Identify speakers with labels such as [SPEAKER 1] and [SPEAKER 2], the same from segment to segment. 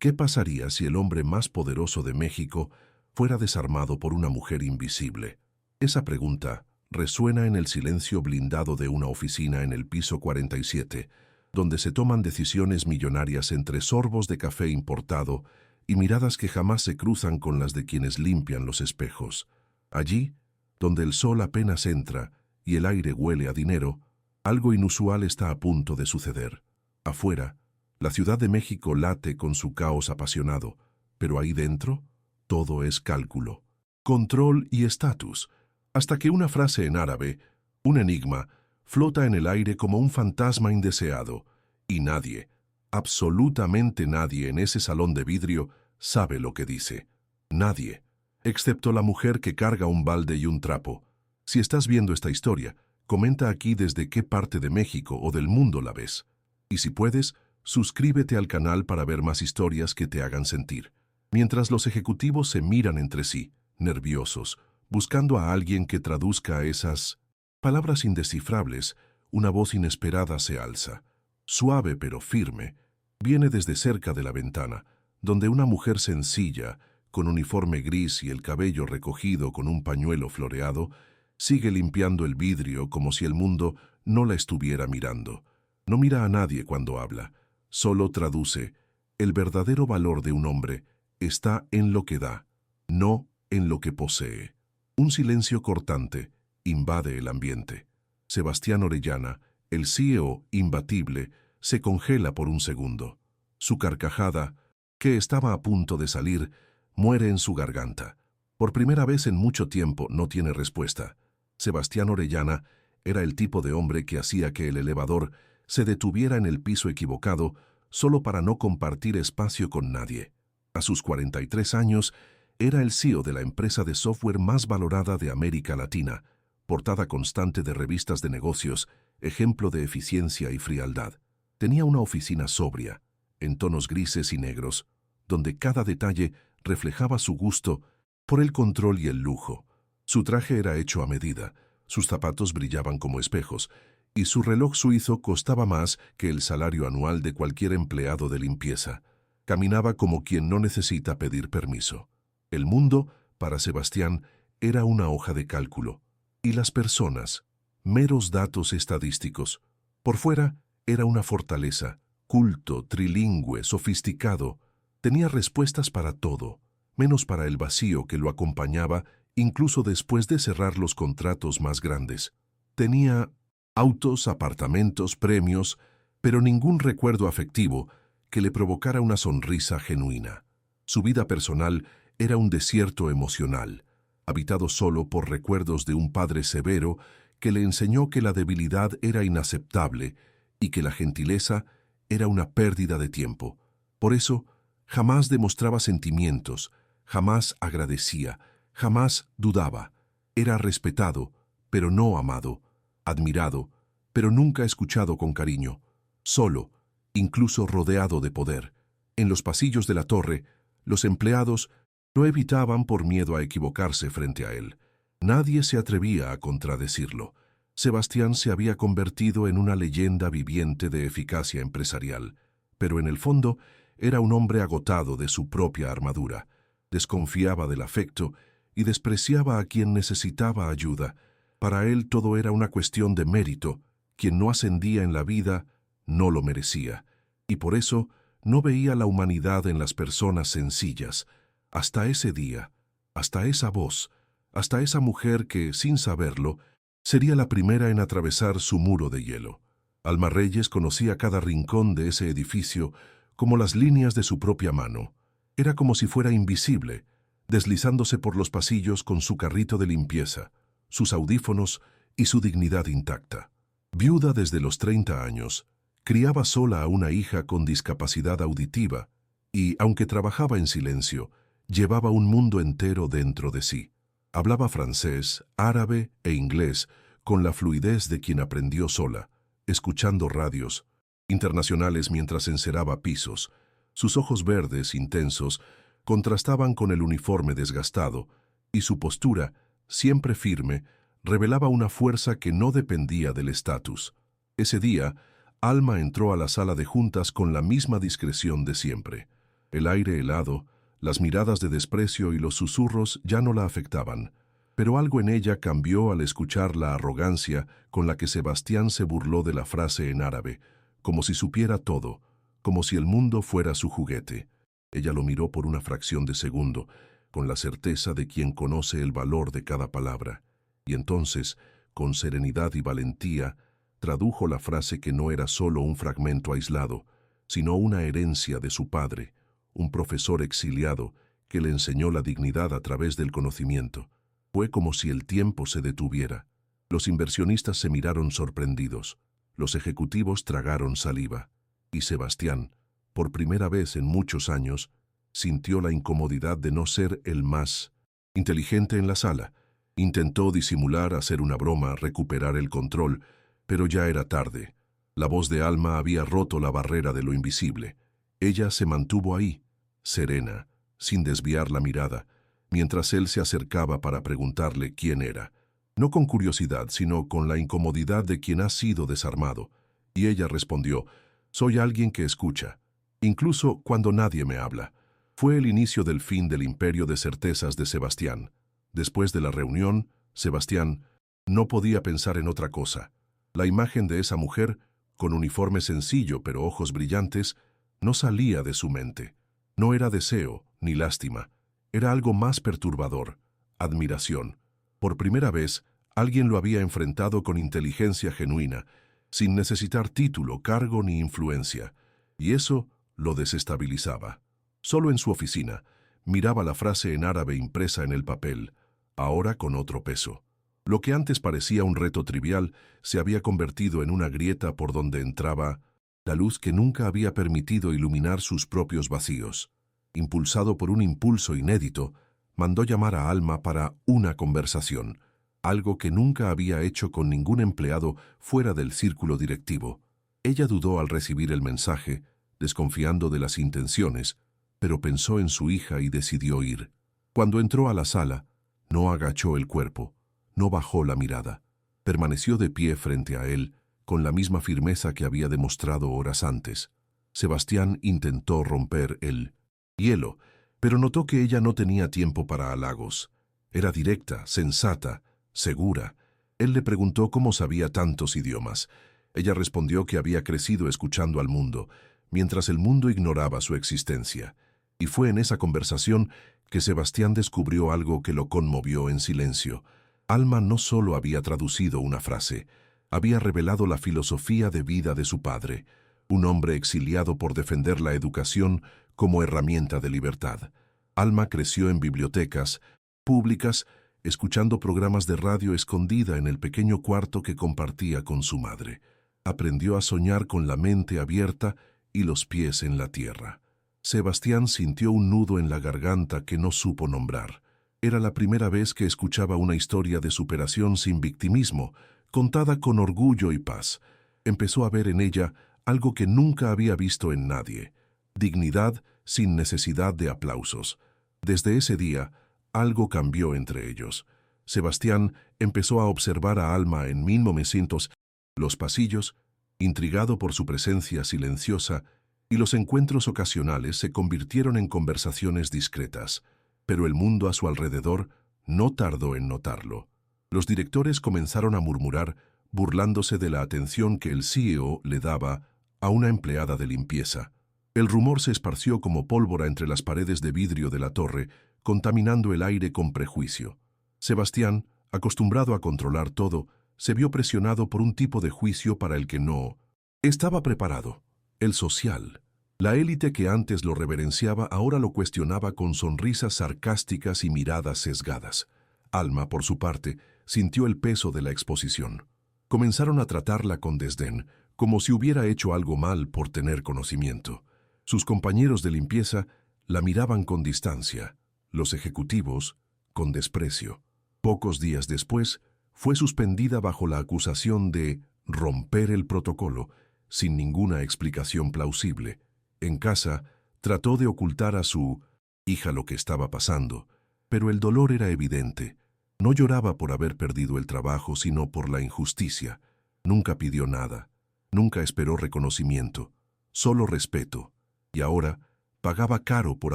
[SPEAKER 1] ¿Qué pasaría si el hombre más poderoso de México fuera desarmado por una mujer invisible? Esa pregunta resuena en el silencio blindado de una oficina en el piso 47, donde se toman decisiones millonarias entre sorbos de café importado y miradas que jamás se cruzan con las de quienes limpian los espejos. Allí, donde el sol apenas entra y el aire huele a dinero, algo inusual está a punto de suceder. Afuera, la Ciudad de México late con su caos apasionado, pero ahí dentro, todo es cálculo, control y estatus, hasta que una frase en árabe, un enigma, flota en el aire como un fantasma indeseado, y nadie, absolutamente nadie en ese salón de vidrio sabe lo que dice. Nadie, excepto la mujer que carga un balde y un trapo. Si estás viendo esta historia, comenta aquí desde qué parte de México o del mundo la ves. Y si puedes, suscríbete al canal para ver más historias que te hagan sentir. Mientras los ejecutivos se miran entre sí, nerviosos, buscando a alguien que traduzca esas palabras indescifrables, una voz inesperada se alza. Suave pero firme, viene desde cerca de la ventana, donde una mujer sencilla, con uniforme gris y el cabello recogido con un pañuelo floreado, sigue limpiando el vidrio como si el mundo no la estuviera mirando. No mira a nadie cuando habla, solo traduce. El verdadero valor de un hombre está en lo que da, no en lo que posee. Un silencio cortante invade el ambiente. Sebastián Orellana, el CEO imbatible, se congela por un segundo. Su carcajada, que estaba a punto de salir, muere en su garganta. Por primera vez en mucho tiempo no tiene respuesta. Sebastián Orellana era el tipo de hombre que hacía que el elevador se detuviera en el piso equivocado solo para no compartir espacio con nadie. A sus 43 años, era el CEO de la empresa de software más valorada de América Latina, portada constante de revistas de negocios, ejemplo de eficiencia y frialdad. Tenía una oficina sobria, en tonos grises y negros, donde cada detalle reflejaba su gusto por el control y el lujo. Su traje era hecho a medida, sus zapatos brillaban como espejos, y su reloj suizo costaba más que el salario anual de cualquier empleado de limpieza. Caminaba como quien no necesita pedir permiso. El mundo, para Sebastián, era una hoja de cálculo, y las personas, meros datos estadísticos. Por fuera, era una fortaleza, culto, trilingüe, sofisticado. Tenía respuestas para todo, menos para el vacío que lo acompañaba incluso después de cerrar los contratos más grandes. Tenía autos, apartamentos, premios, pero ningún recuerdo afectivo que le provocara una sonrisa genuina. Su vida personal era un desierto emocional, habitado solo por recuerdos de un padre severo que le enseñó que la debilidad era inaceptable y que la gentileza era una pérdida de tiempo. Por eso, jamás demostraba sentimientos, jamás agradecía, jamás dudaba. Era respetado, pero no amado, admirado, pero nunca escuchado con cariño, solo, incluso rodeado de poder. En los pasillos de la torre, los empleados lo evitaban por miedo a equivocarse frente a él. Nadie se atrevía a contradecirlo. Sebastián se había convertido en una leyenda viviente de eficacia empresarial, pero en el fondo era un hombre agotado de su propia armadura. Desconfiaba del afecto y despreciaba a quien necesitaba ayuda. Para él todo era una cuestión de mérito. Quien no ascendía en la vida no lo merecía, y por eso no veía la humanidad en las personas sencillas. Hasta ese día, hasta esa voz, hasta esa mujer que, sin saberlo, sería la primera en atravesar su muro de hielo. Alma Reyes conocía cada rincón de ese edificio como las líneas de su propia mano. Era como si fuera invisible, deslizándose por los pasillos con su carrito de limpieza, sus audífonos y su dignidad intacta. Viuda desde los 30 años, criaba sola a una hija con discapacidad auditiva y, aunque trabajaba en silencio, llevaba un mundo entero dentro de sí. Hablaba francés, árabe e inglés con la fluidez de quien aprendió sola, escuchando radios internacionales mientras enceraba pisos. Sus ojos verdes, intensos, contrastaban con el uniforme desgastado, y su postura, siempre firme, revelaba una fuerza que no dependía del estatus. Ese día, Alma entró a la sala de juntas con la misma discreción de siempre. El aire helado, las miradas de desprecio y los susurros ya no la afectaban, pero algo en ella cambió al escuchar la arrogancia con la que Sebastián se burló de la frase en árabe, como si supiera todo, como si el mundo fuera su juguete. Ella lo miró por una fracción de segundo, con la certeza de quien conoce el valor de cada palabra, y entonces, con serenidad y valentía, tradujo la frase que no era solo un fragmento aislado, sino una herencia de su padre, un profesor exiliado que le enseñó la dignidad a través del conocimiento. Fue como si el tiempo se detuviera. Los inversionistas se miraron sorprendidos, los ejecutivos tragaron saliva, y Sebastián, por primera vez en muchos años, sintió la incomodidad de no ser el más inteligente en la sala. Intentó disimular, hacer una broma, recuperar el control, pero ya era tarde. La voz de Alma había roto la barrera de lo invisible. Ella se mantuvo ahí, serena, sin desviar la mirada, mientras él se acercaba para preguntarle quién era. No con curiosidad, sino con la incomodidad de quien ha sido desarmado. Y ella respondió: «Soy alguien que escucha, incluso cuando nadie me habla». Fue el inicio del fin del imperio de certezas de Sebastián. Después de la reunión, Sebastián no podía pensar en otra cosa. La imagen de esa mujer, con uniforme sencillo pero ojos brillantes, no salía de su mente. No era deseo ni lástima. Era algo más perturbador: admiración. Por primera vez, alguien lo había enfrentado con inteligencia genuina, sin necesitar título, cargo ni influencia, y eso lo desestabilizaba. Solo en su oficina, miraba la frase en árabe impresa en el papel, ahora con otro peso. Lo que antes parecía un reto trivial se había convertido en una grieta por donde entraba la luz que nunca había permitido iluminar sus propios vacíos. Impulsado por un impulso inédito, mandó llamar a Alma para una conversación, algo que nunca había hecho con ningún empleado fuera del círculo directivo. Ella dudó al recibir el mensaje, desconfiando de las intenciones, pero pensó en su hija y decidió ir. Cuando entró a la sala, no agachó el cuerpo, no bajó la mirada. Permaneció de pie frente a él, con la misma firmeza que había demostrado horas antes. Sebastián intentó romper el hielo, pero notó que ella no tenía tiempo para halagos. Era directa, sensata, segura. Él le preguntó cómo sabía tantos idiomas. Ella respondió que había crecido escuchando al mundo, mientras el mundo ignoraba su existencia. Y fue en esa conversación que Sebastián descubrió algo que lo conmovió en silencio. Alma no solo había traducido una frase, había revelado la filosofía de vida de su padre, un hombre exiliado por defender la educación como herramienta de libertad. Alma creció en bibliotecas públicas, escuchando programas de radio escondida en el pequeño cuarto que compartía con su madre. Aprendió a soñar con la mente abierta y los pies en la tierra. Sebastián sintió un nudo en la garganta que no supo nombrar. Era la primera vez que escuchaba una historia de superación sin victimismo, contada con orgullo y paz. Empezó a ver en ella algo que nunca había visto en nadie: dignidad sin necesidad de aplausos. Desde ese día, algo cambió entre ellos. Sebastián empezó a observar a Alma en 1900, los pasillos, intrigado por su presencia silenciosa, y los encuentros ocasionales se convirtieron en conversaciones discretas. Pero el mundo a su alrededor no tardó en notarlo. Los directores comenzaron a murmurar, burlándose de la atención que el CEO le daba a una empleada de limpieza. El rumor se esparció como pólvora entre las paredes de vidrio de la torre, contaminando el aire con prejuicio. Sebastián, acostumbrado a controlar todo, se vio presionado por un tipo de juicio para el que no estaba preparado: el social. La élite que antes lo reverenciaba ahora lo cuestionaba con sonrisas sarcásticas y miradas sesgadas. Alma, por su parte, sintió el peso de la exposición. Comenzaron a tratarla con desdén, como si hubiera hecho algo mal por tener conocimiento. Sus compañeros de limpieza la miraban con distancia, los ejecutivos con desprecio. Pocos días después, fue suspendida bajo la acusación de romper el protocolo, sin ninguna explicación plausible. En casa, trató de ocultar a su hija lo que estaba pasando, pero el dolor era evidente. No lloraba por haber perdido el trabajo, sino por la injusticia. Nunca pidió nada, nunca esperó reconocimiento, solo respeto. Y ahora, Pagaba caro por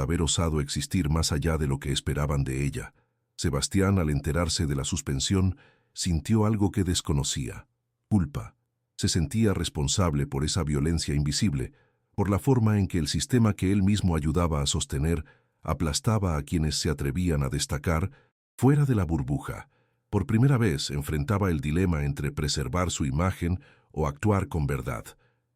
[SPEAKER 1] haber osado existir más allá de lo que esperaban de ella. Sebastián, al enterarse de la suspensión, sintió algo que desconocía: culpa. Se sentía responsable por esa violencia invisible, por la forma en que el sistema que él mismo ayudaba a sostener aplastaba a quienes se atrevían a destacar fuera de la burbuja. Por primera vez enfrentaba el dilema entre preservar su imagen o actuar con verdad.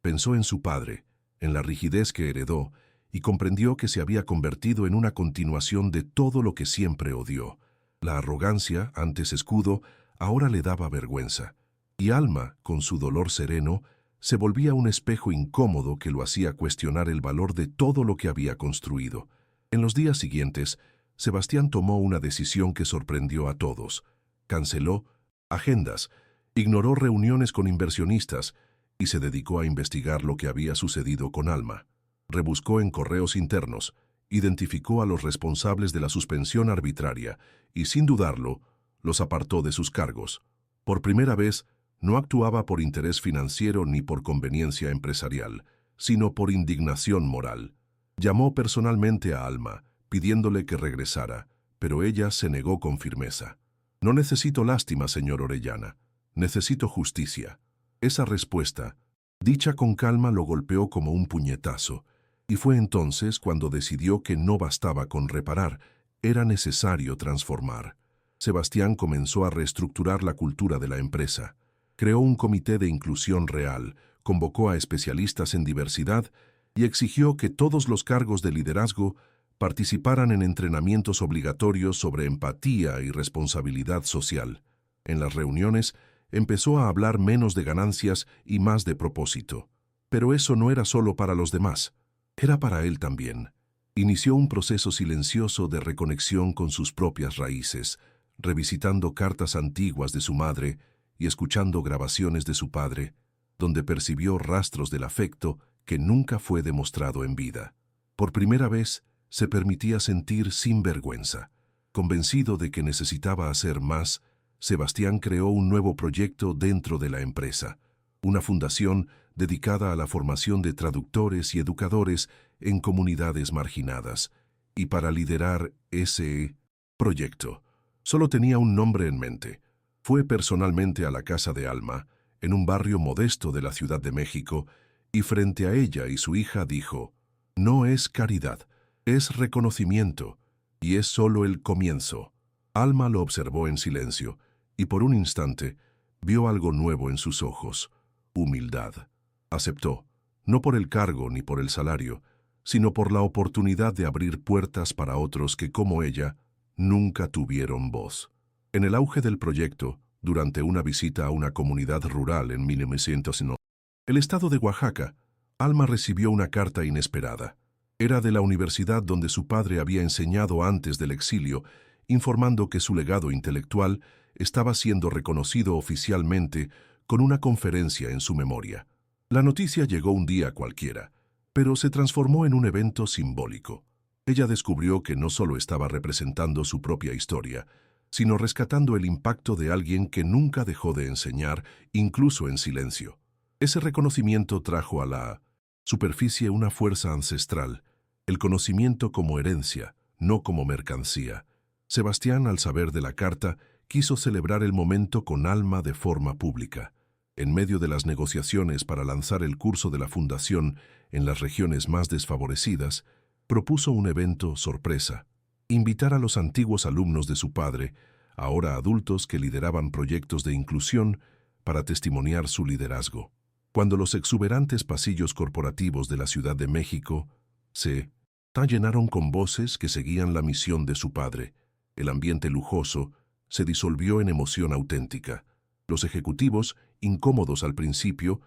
[SPEAKER 1] Pensó en su padre, en la rigidez que heredó, y comprendió que se había convertido en una continuación de todo lo que siempre odió. La arrogancia, antes escudo, ahora le daba vergüenza. Y Alma, con su dolor sereno, se volvía un espejo incómodo que lo hacía cuestionar el valor de todo lo que había construido. En los días siguientes, Sebastián tomó una decisión que sorprendió a todos. Canceló agendas, ignoró reuniones con inversionistas y se dedicó a investigar lo que había sucedido con Alma. Rebuscó en correos internos, identificó a los responsables de la suspensión arbitraria y, sin dudarlo, los apartó de sus cargos. Por primera vez, no actuaba por interés financiero ni por conveniencia empresarial, sino por indignación moral. Llamó personalmente a Alma, pidiéndole que regresara, pero ella se negó con firmeza. «No necesito lástima, señor Orellana. Necesito justicia». Esa respuesta, dicha con calma, lo golpeó como un puñetazo. Y fue entonces cuando decidió que no bastaba con reparar, era necesario transformar. Sebastián comenzó a reestructurar la cultura de la empresa. Creó un comité de inclusión real, convocó a especialistas en diversidad y exigió que todos los cargos de liderazgo participaran en entrenamientos obligatorios sobre empatía y responsabilidad social. En las reuniones empezó a hablar menos de ganancias y más de propósito. Pero eso no era solo para los demás. Era para él también. Inició un proceso silencioso de reconexión con sus propias raíces, revisitando cartas antiguas de su madre y escuchando grabaciones de su padre, donde percibió rastros del afecto que nunca fue demostrado en vida. Por primera vez, se permitía sentir sin vergüenza. Convencido de que necesitaba hacer más, Sebastián creó un nuevo proyecto dentro de la empresa, una fundación dedicada a la formación de traductores y educadores en comunidades marginadas. Y para liderar ese proyecto, solo tenía un nombre en mente. Fue personalmente a la casa de Alma, en un barrio modesto de la Ciudad de México, y frente a ella y su hija dijo: «No es caridad, es reconocimiento, y es solo el comienzo». Alma lo observó en silencio, y por un instante vio algo nuevo en sus ojos: humildad. Aceptó, no por el cargo ni por el salario, sino por la oportunidad de abrir puertas para otros que, como ella, nunca tuvieron voz. En el auge del proyecto, durante una visita a una comunidad rural en 1909, el estado de Oaxaca, Alma recibió una carta inesperada. Era de la universidad donde su padre había enseñado antes del exilio, informando que su legado intelectual estaba siendo reconocido oficialmente con una conferencia en su memoria. La noticia llegó un día cualquiera, pero se transformó en un evento simbólico. Ella descubrió que no solo estaba representando su propia historia, sino rescatando el impacto de alguien que nunca dejó de enseñar, incluso en silencio. Ese reconocimiento trajo a la superficie una fuerza ancestral, el conocimiento como herencia, no como mercancía. Sebastián, al saber de la carta, quiso celebrar el momento con Alma de forma pública. En medio de las negociaciones para lanzar el curso de la fundación en las regiones más desfavorecidas, propuso un evento sorpresa: invitar a los antiguos alumnos de su padre, ahora adultos que lideraban proyectos de inclusión, para testimoniar su liderazgo. Cuando los exuberantes pasillos corporativos de la Ciudad de México se llenaron con voces que seguían la misión de su padre, el ambiente lujoso se disolvió en emoción auténtica. Los ejecutivos, incómodos al principio,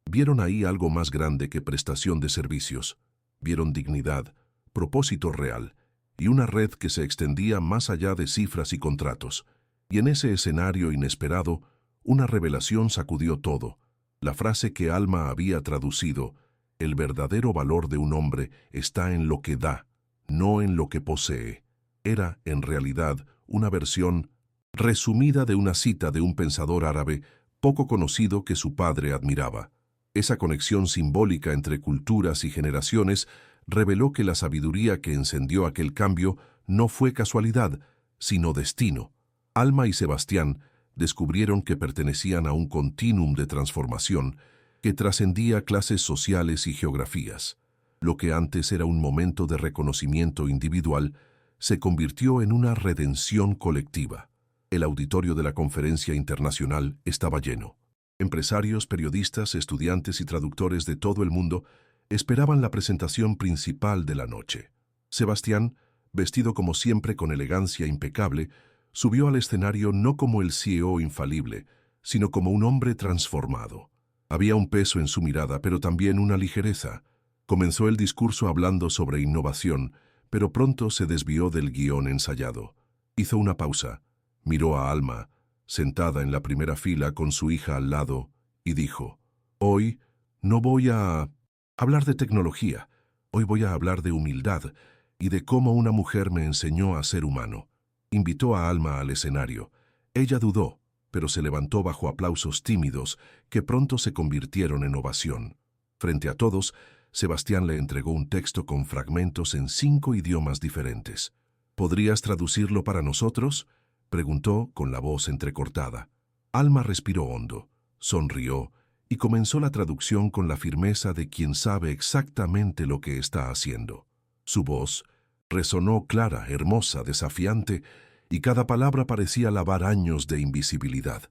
[SPEAKER 1] vieron ahí algo más grande que prestación de servicios. Vieron dignidad, propósito real y una red que se extendía más allá de cifras y contratos. Y en ese escenario inesperado, una revelación sacudió todo. La frase que Alma había traducido: «El verdadero valor de un hombre está en lo que da, no en lo que posee», era, en realidad, una versión resumida de una cita de un pensador árabe poco conocido que su padre admiraba. Esa conexión simbólica entre culturas y generaciones reveló que la sabiduría que encendió aquel cambio no fue casualidad, sino destino. Alma y Sebastián descubrieron que pertenecían a un continuum de transformación que trascendía clases sociales y geografías. Lo que antes era un momento de reconocimiento individual se convirtió en una redención colectiva. El auditorio de la conferencia internacional estaba lleno. Empresarios, periodistas, estudiantes y traductores de todo el mundo esperaban la presentación principal de la noche. Sebastián, vestido como siempre con elegancia impecable, subió al escenario no como el CEO infalible, sino como un hombre transformado. Había un peso en su mirada, pero también una ligereza. Comenzó el discurso hablando sobre innovación, pero pronto se desvió del guión ensayado. Hizo una pausa, miró a Alma, sentada en la primera fila con su hija al lado, y dijo: «Hoy no voy a hablar de tecnología, hoy voy a hablar de humildad y de cómo una mujer me enseñó a ser humano». Invitó a Alma al escenario. Ella dudó, pero se levantó bajo aplausos tímidos que pronto se convirtieron en ovación. Frente a todos, Sebastián le entregó un texto con fragmentos en 5 idiomas diferentes. «¿Podrías traducirlo para nosotros?», preguntó con la voz entrecortada. Alma respiró hondo, sonrió y comenzó la traducción con la firmeza de quien sabe exactamente lo que está haciendo. Su voz resonó clara, hermosa, desafiante, y cada palabra parecía lavar años de invisibilidad.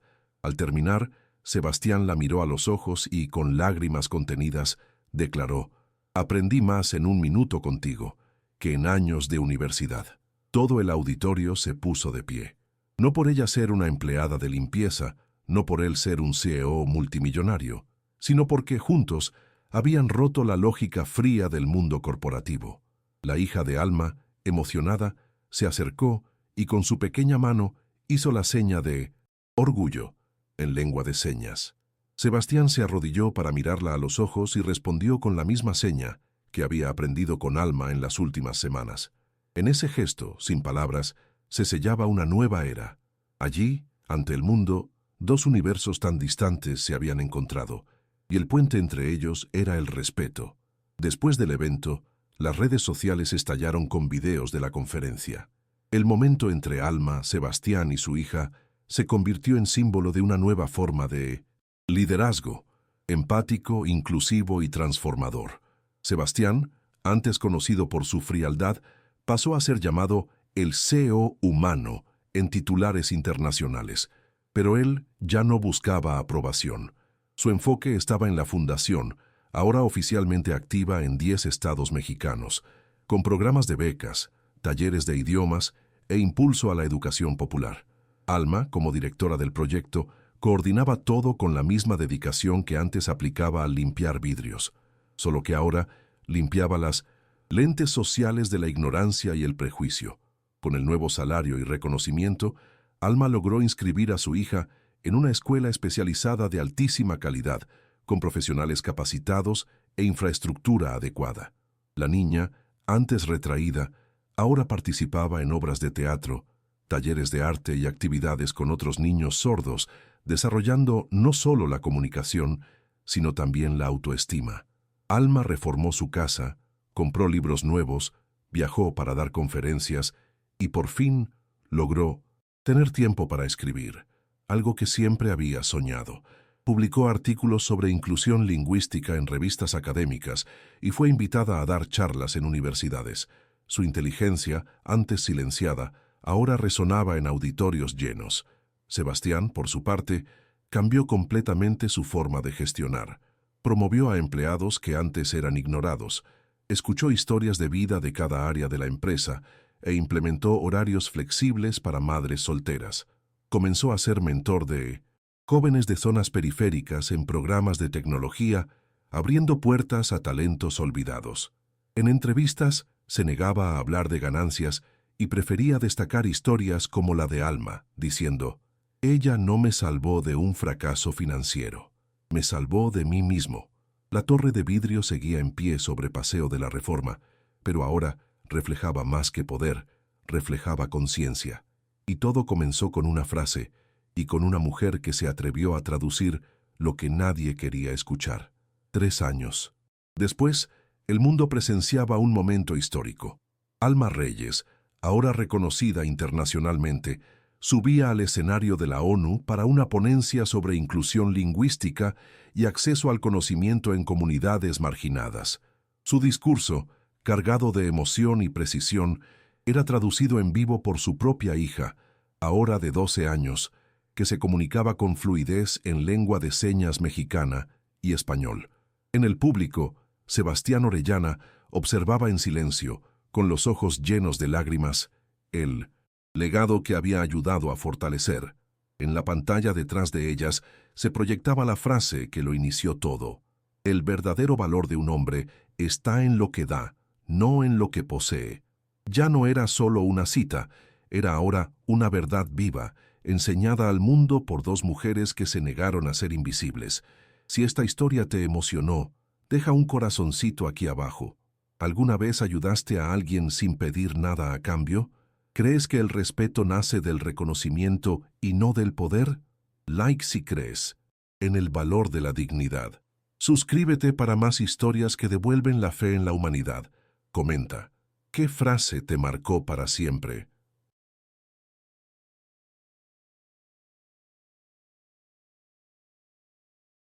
[SPEAKER 1] Al terminar, Sebastián la miró a los ojos y, con lágrimas contenidas, declaró: «Aprendí más en 1 minuto contigo que en años de universidad». Todo el auditorio se puso de pie. No por ella ser una empleada de limpieza, no por él ser un CEO multimillonario, sino porque juntos habían roto la lógica fría del mundo corporativo. La hija de Alma, emocionada, se acercó y con su pequeña mano hizo la seña de orgullo en lengua de señas. Sebastián se arrodilló para mirarla a los ojos y respondió con la misma seña que había aprendido con Alma en las últimas semanas. En ese gesto, sin palabras, se sellaba una nueva era. Allí, ante el mundo, 2 universos tan distantes se habían encontrado, y el puente entre ellos era el respeto. Después del evento, las redes sociales estallaron con videos de la conferencia. El momento entre Alma, Sebastián y su hija se convirtió en símbolo de una nueva forma de liderazgo, empático, inclusivo y transformador. Sebastián, antes conocido por su frialdad, pasó a ser llamado el CEO humano en titulares internacionales, pero él ya no buscaba aprobación. Su enfoque estaba en la fundación, ahora oficialmente activa en 10 estados mexicanos, con programas de becas, talleres de idiomas e impulso a la educación popular. Alma, como directora del proyecto, coordinaba todo con la misma dedicación que antes aplicaba al limpiar vidrios, solo que ahora limpiaba las lentes sociales de la ignorancia y el prejuicio. Con el nuevo salario y reconocimiento, Alma logró inscribir a su hija en una escuela especializada de altísima calidad, con profesionales capacitados e infraestructura adecuada. La niña, antes retraída, ahora participaba en obras de teatro, talleres de arte y actividades con otros niños sordos, desarrollando no solo la comunicación, sino también la autoestima. Alma reformó su casa, compró libros nuevos, viajó para dar conferencias y por fin logró tener tiempo para escribir, algo que siempre había soñado. Publicó artículos sobre inclusión lingüística en revistas académicas y fue invitada a dar charlas en universidades. Su inteligencia, antes silenciada, ahora resonaba en auditorios llenos. Sebastián, por su parte, cambió completamente su forma de gestionar. Promovió a empleados que antes eran ignorados, escuchó historias de vida de cada área de la empresa e implementó horarios flexibles para madres solteras. Comenzó a ser mentor de jóvenes de zonas periféricas en programas de tecnología, abriendo puertas a talentos olvidados. En entrevistas se negaba a hablar de ganancias y prefería destacar historias como la de Alma, diciendo: «Ella no me salvó de un fracaso financiero, me salvó de mí mismo». La torre de vidrio seguía en pie sobre Paseo de la Reforma, pero ahora reflejaba más que poder, reflejaba conciencia. Y todo comenzó con una frase y con una mujer que se atrevió a traducir lo que nadie quería escuchar. 3 años. Después, El mundo presenciaba un momento histórico. Alma Reyes, ahora reconocida internacionalmente, subía al escenario de la ONU para una ponencia sobre inclusión lingüística y acceso al conocimiento en comunidades marginadas. Su discurso, cargado de emoción y precisión, era traducido en vivo por su propia hija, ahora de 12 años, que se comunicaba con fluidez en lengua de señas mexicana y español. En el público, Sebastián Orellana observaba en silencio, con los ojos llenos de lágrimas, el legado que había ayudado a fortalecer. En la pantalla detrás de ellas se proyectaba la frase que lo inició todo. El verdadero valor de un hombre está en lo que da, no en lo que posee. Ya no era solo una cita, era ahora una verdad viva, enseñada al mundo por dos mujeres que se negaron a ser invisibles. Si esta historia te emocionó, deja un corazoncito aquí abajo. ¿Alguna vez ayudaste a alguien sin pedir nada a cambio? ¿Crees que el respeto nace del reconocimiento y no del poder? Like si crees en el valor de la dignidad. Suscríbete para más historias que devuelven la fe en la humanidad. Comenta, ¿qué frase te marcó para siempre?